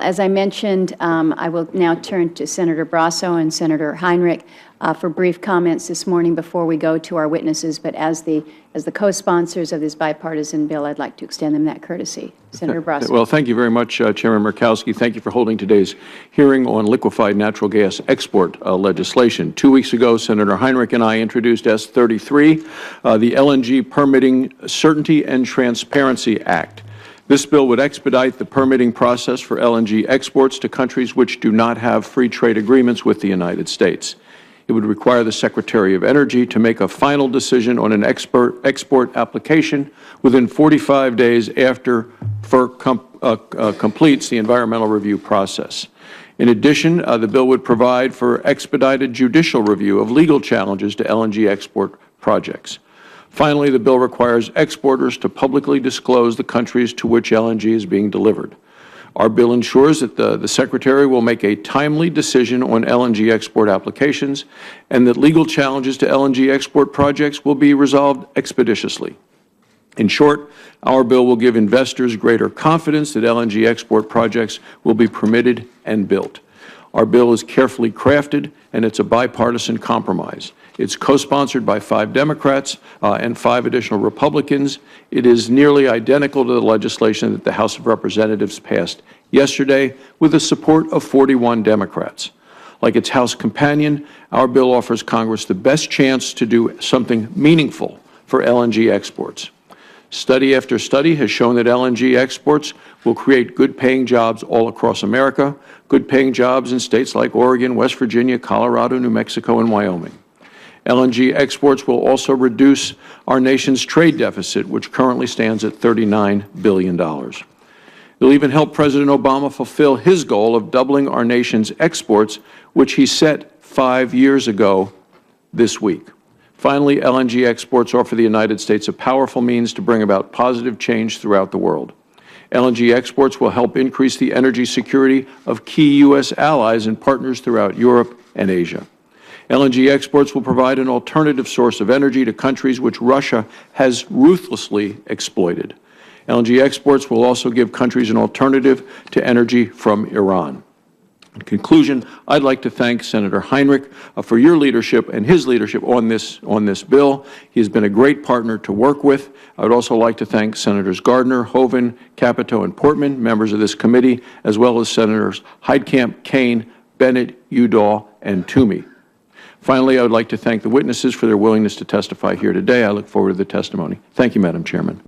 As I mentioned, I will now turn to Senator Barrasso and Senator Heinrich for brief comments this morning before we go to our witnesses. But as the co-sponsors of this bipartisan bill, I'd like to extend them that courtesy. Senator Barrasso. Well, thank you very much, Chairman Murkowski. Thank you for holding today's hearing on liquefied natural gas export legislation. 2 weeks ago, Senator Heinrich and I introduced S-33, the LNG Permitting Certainty and Transparency Act. This bill would expedite the permitting process for LNG exports to countries which do not have free trade agreements with the United States. It would require the Secretary of Energy to make a final decision on an export application within 45 days after FERC completes the environmental review process. In addition, the bill would provide for expedited judicial review of legal challenges to LNG export projects. Finally, the bill requires exporters to publicly disclose the countries to which LNG is being delivered. Our bill ensures that the Secretary will make a timely decision on LNG export applications and that legal challenges to LNG export projects will be resolved expeditiously. In short, our bill will give investors greater confidence that LNG export projects will be permitted and built. Our bill is carefully crafted, and it's a bipartisan compromise. It's co-sponsored by 5 Democrats and 5 additional Republicans. It is nearly identical to the legislation that the House of Representatives passed yesterday with the support of 41 Democrats. Like its House companion, our bill offers Congress the best chance to do something meaningful for LNG exports. Study after study has shown that LNG exports will create good-paying jobs all across America, good-paying jobs in states like Oregon, West Virginia, Colorado, New Mexico, and Wyoming. LNG exports will also reduce our nation's trade deficit, which currently stands at $39 billion. It will even help President Obama fulfill his goal of doubling our nation's exports, which he set 5 years ago this week. Finally, LNG exports offer the United States a powerful means to bring about positive change throughout the world. LNG exports will help increase the energy security of key U.S. allies and partners throughout Europe and Asia. LNG exports will provide an alternative source of energy to countries which Russia has ruthlessly exploited. LNG exports will also give countries an alternative to energy from Iran. In conclusion, I'd like to thank Senator Heinrich for your leadership and his leadership on this bill. He has been a great partner to work with. I would also like to thank Senators Gardner, Hoeven, Capito, and Portman, members of this committee, as well as Senators Heitkamp, Kane, Bennett, Udall, and Toomey. Finally, I would like to thank the witnesses for their willingness to testify here today. I look forward to the testimony. Thank you, Madam Chairman.